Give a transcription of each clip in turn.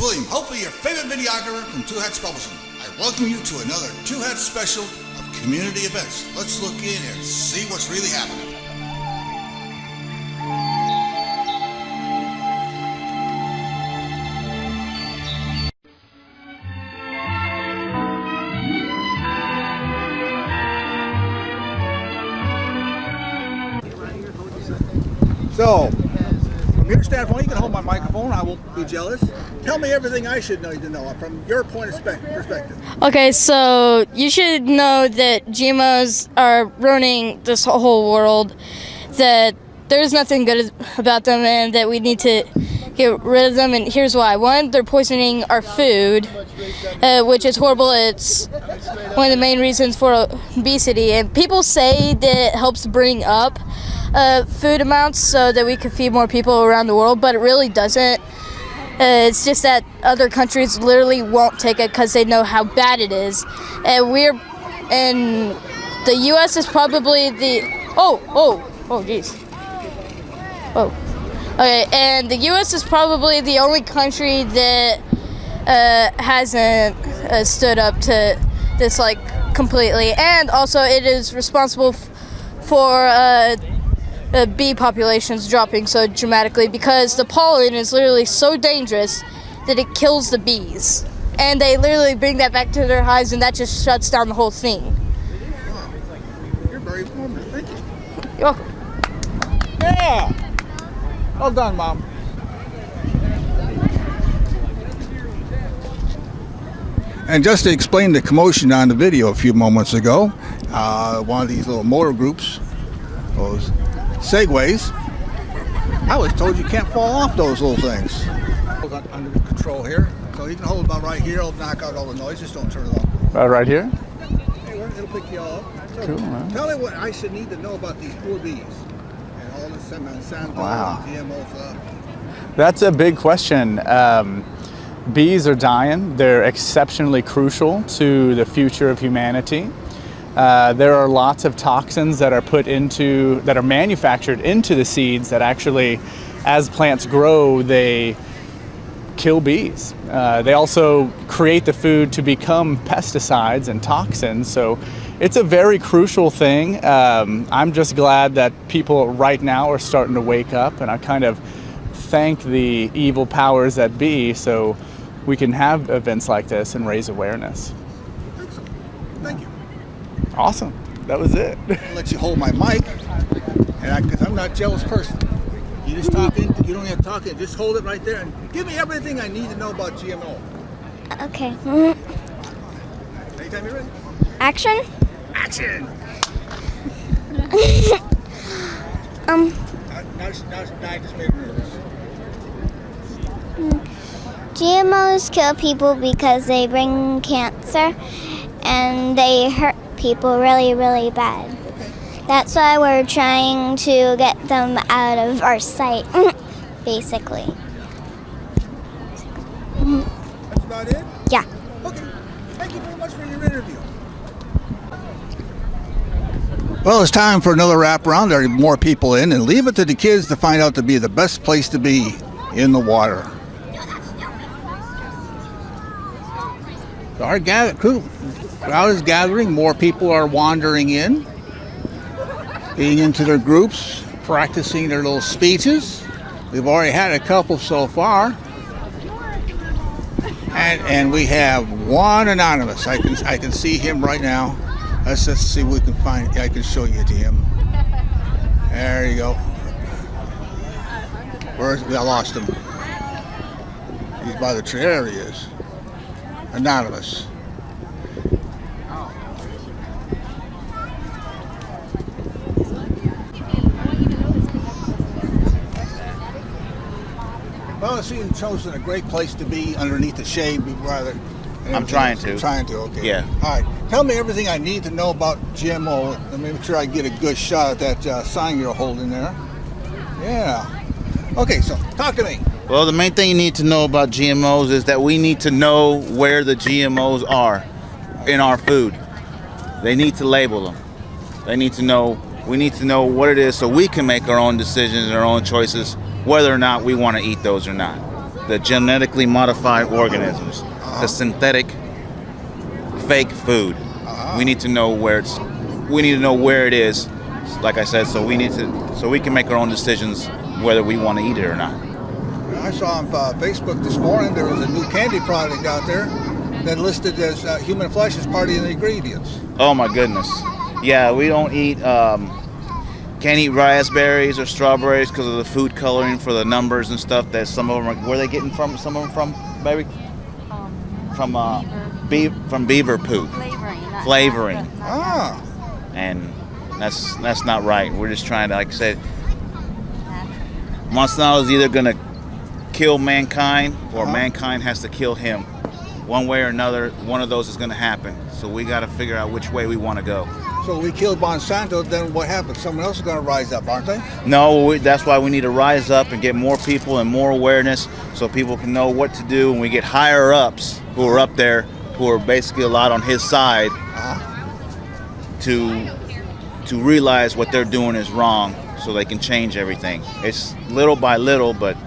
William, hopefully your favorite videographer from Two Hats Publishing. I welcome you to another Two Hats special of community events. Let's look in and see what's really happening. So, from your standpoint, you can hold my microphone. I won't be jealous. Tell me everything I should need to know from your point of perspective. Okay, so you should know that GMOs are ruining this whole world, that there's nothing good about them, and that we need to get rid of them, and here's why. One, they're poisoning our food, which is horrible. It's one of the main reasons for obesity, and people say that it helps bring up food amounts so that we can feed more people around the world, but it really doesn't. It's just that other countries literally won't take it because they know how bad it is. And the U.S. is probably the geez. Oh. Okay, and the U.S. is probably the only country that hasn't stood up to this completely, and also it is responsible for bee populations dropping so dramatically because the pollen is literally so dangerous that it kills the bees, and they literally bring that back to their hives, and that just shuts down the whole thing. Wow. You're very informative. Thank you. You're welcome. Yeah. Well done, Mom. And just to explain the commotion on the video a few moments ago, one of these little motor groups, those Segways, I was told you can't fall off those little things. Under control here, so you can hold about right here. It'll knock out all the noise. Just don't turn it off. Right here? Hey, it'll pick you all up. So cool, man. Tell me what I should need to know about these poor bees and all this Monsanto and GMO stuff. That's a big question. Bees are dying. They're exceptionally crucial to the future of humanity. There are lots of toxins that are manufactured into the seeds that actually, as plants grow, they kill bees. They also create the food to become pesticides and toxins. So it's a very crucial thing. I'm just glad that people right now are starting to wake up, and I kind of thank the evil powers that be so we can have events like this and raise awareness. Excellent. Thank you. Awesome. That was it. I'll let you hold my mic, because I'm not a jealous person. You just talk in, you don't have to talk in, just hold it right there and give me everything I need to know about GMO. Okay. Anytime you're ready. Action? Action! Now I just made her nervous. GMOs kill people because they bring cancer and they hurt people really, really bad. That's why we're trying to get them out of our sight, basically. That's about it? Yeah. Okay. Thank you very much for your interview. Well, it's time for another wrap around. There are more people in, and leave it to the kids to find out to be the best place to be in the water. Our crowd is gathering. More people are wandering in, getting into their groups, practicing their little speeches. We've already had a couple so far, and we have one anonymous. I can see him right now. Let's just see what we can find. I can show you to him. There you go. I lost him. He's by the tree. There he is. Anonymous. Well, it seems chosen a great place to be underneath the shade, rather. I'm trying to. Trying to, okay. Yeah. All right. Tell me everything I need to know about GMO. Let me make sure I get a good shot at that sign you're holding there. Yeah. Okay, so talk to me. Well, the main thing you need to know about GMOs is that we need to know where the GMOs are in our food. They need to label them. We need to know what it is so we can make our own decisions and our own choices whether or not we want to eat those or not. the genetically modified organisms, the synthetic fake food. We need to know where it is, like I said, so we can make our own decisions whether we want to eat it or not. I saw on Facebook this morning there was a new candy product out there that listed as human flesh as part of the ingredients. Oh my goodness. Yeah, we don't eat, can't eat raspberries or strawberries because of the food coloring for the numbers and stuff that some of them are, where are they getting some of them from, baby? From beaver poop. Flavoring. Ah. And that's not right. We're just trying to, like I said, Monsanto is either going to kill mankind or mankind has to kill him. One way or another, one of those is going to happen. So we got to figure out which way we want to go. So we killed Monsanto, then what happens? Someone else is going to rise up, aren't they? No, that's why we need to rise up and get more people and more awareness so people can know what to do. And we get higher ups who are up there, who are basically a lot on his side, to realize what they're doing is wrong so they can change everything. It's little by little, but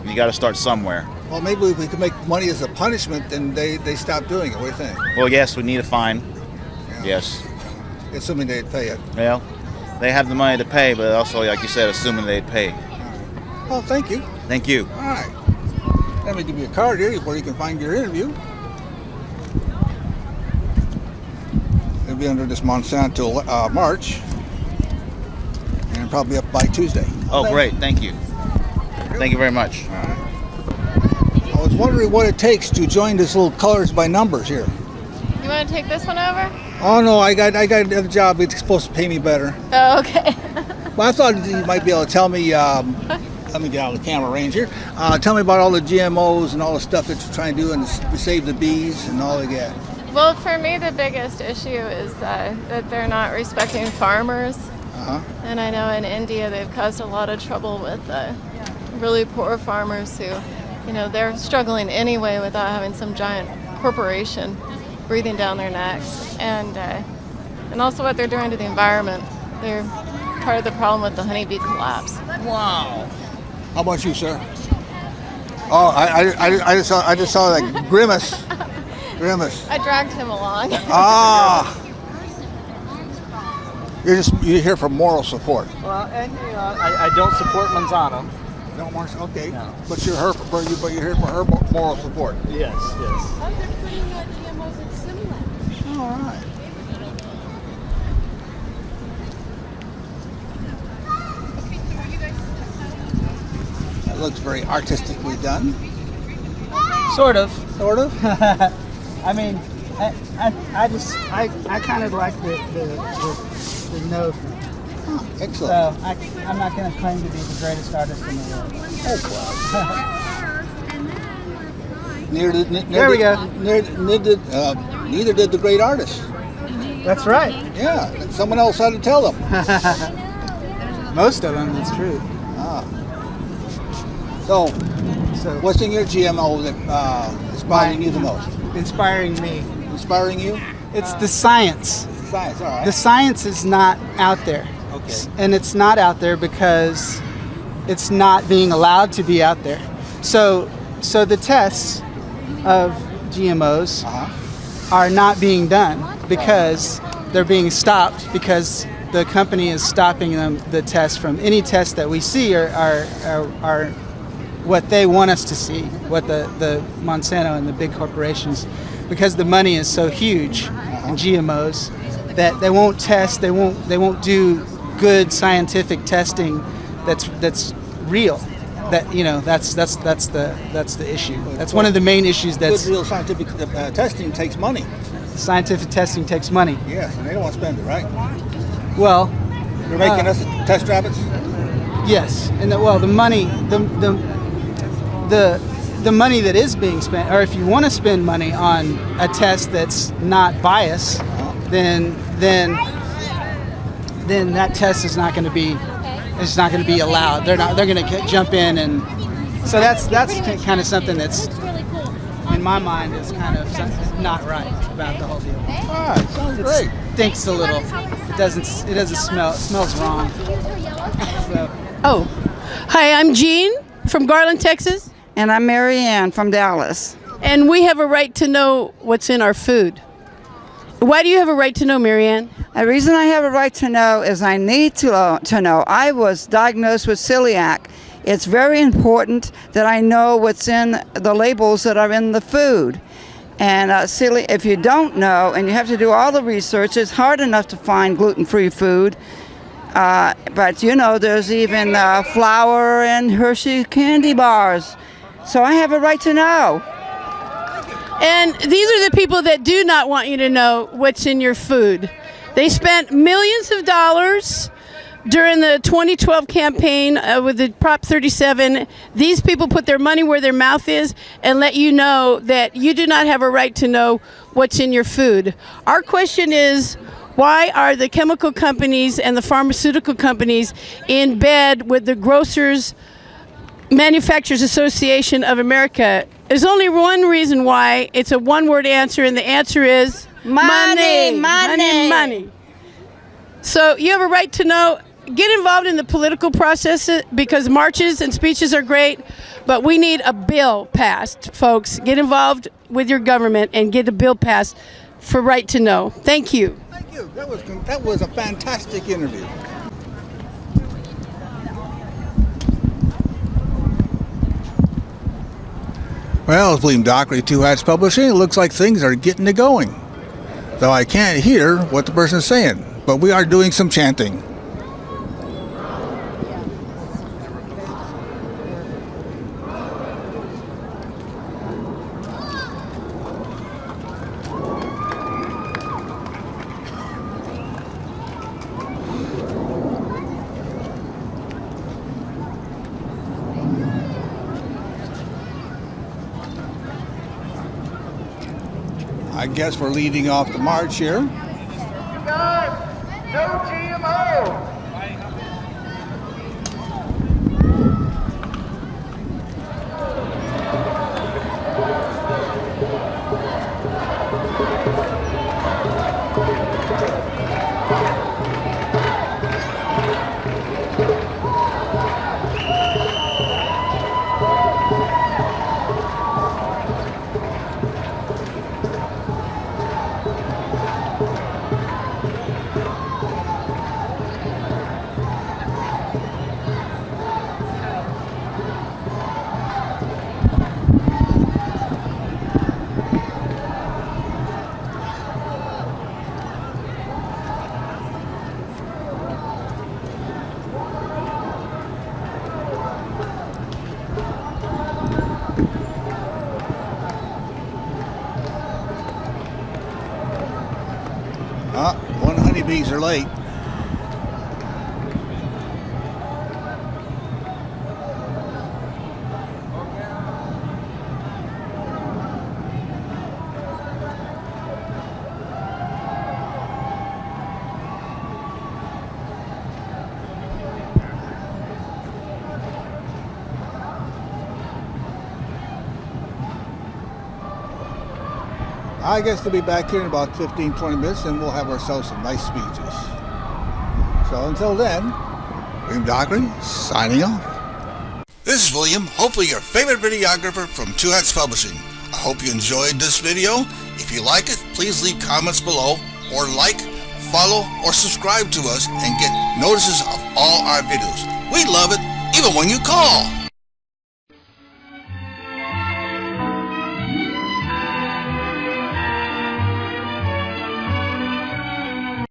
you got to start somewhere. Well, maybe if we could make money as a punishment, then they stop doing it. What do you think? Well, yes, we need a fine. Yeah. Yes. Assuming they'd pay it. Well, they have the money to pay, but also, like you said, assuming they'd pay. Well, thank you. Thank you. All right. Let me give you a card here where you can find your interview. It'll be under this Monsanto march, and probably up by Tuesday. Oh, great. Thank you. Thank you very much. All right. I was wondering what it takes to join this little colors by numbers here. You want to take this one over? Oh no, I got another job. It's supposed to pay me better. Oh, okay. Well, I thought you might be able to tell me. Let me get out of the camera range here. Tell me about all the GMOs and all the stuff that you're trying to do and to save the bees and all of that. Well, for me, the biggest issue is that they're not respecting farmers. And I know in India they've caused a lot of trouble with really poor farmers who, they're struggling anyway without having some giant corporation breathing down their necks. And also what they're doing to the environment. They're part of the problem with the honeybee collapse. Wow. How about you, sir? Oh, I just saw that grimace. Grimace. I dragged him along. Ah. You're here for moral support. Well, and I don't support Monsanto. No more. Okay. No. But you're here for her moral support. Yes. All right. That looks very artistically done. Sort of. Sort of. I mean, I kind of like the note. Excellent. So I'm not going to claim to be the greatest artist in the world. Oh, well. There we go. Neither did the great artist. That's right. Yeah, someone else had to tell them. Most of them, that's true. So, what's in your GMO that inspiring you the most? Inspiring me. Inspiring you? It's the science. Science, all right. The science is not out there. Okay. And it's not out there because it's not being allowed to be out there. So the tests of GMOs are not being done because they're being stopped because the company is stopping the tests from any tests that we see are what they want us to see, what the Monsanto and the big corporations, because the money is so huge in GMOs that they won't test, they won't do good scientific testing that's real. That's the issue. That's one of the main issues. Good real scientific testing takes money. Scientific testing takes money. Yes, and they don't want to spend it, right? Well, You're making us test rabbits? yes, and the money, the money that is being spent, or if you want to spend money on a test that's not biased, then that test is not going to be allowed. They're going to jump in, and so that's kind of something that's in my mind is kind of something not right about the whole deal. All right, sounds great. It stinks a little. It doesn't smell. It smells wrong. So. Oh, hi, I'm Jean from Garland, Texas. And I'm Mary Ann from Dallas. And we have a right to know what's in our food. Why do you have a right to know, Mary Ann? The reason I have a right to know is I need to know. I was diagnosed with celiac. It's very important that I know what's in the labels that are in the food. And if you don't know, and you have to do all the research, it's hard enough to find gluten-free food. But you know, there's even flour and Hershey candy bars. So I have a right to know. And these are the people that do not want you to know what's in your food. They spent millions of dollars during the 2012 campaign with the Prop 37. These people put their money where their mouth is and let you know that you do not have a right to know what's in your food. Our question is, why are the chemical companies and the pharmaceutical companies in bed with the Grocers Manufacturers Association of America? There's only one reason why. It's a one-word answer, and the answer is Money, money. money. So you have a right to know. Get involved in the political process, because marches and speeches are great, but we need a bill passed, folks. Get involved with your government and get a bill passed for right to know. Thank you. Thank you. That was a fantastic interview. Well, it's William Dockery, Two Hats Publishing. It looks like things are getting it going. Though I can't hear what the person is saying, but we are doing some chanting. I guess we're leading off the march here. You guys, no GMO. One honeybees are late. I guess they'll be back here in about 15-20 minutes, and we'll have ourselves some nice speeches. So until then, William Dockery signing off. This is William, hopefully your favorite videographer from Two Hats Publishing. I hope you enjoyed this video. If you like it, please leave comments below, or like, follow, or subscribe to us and get notices of all our videos. We love it, even when you call.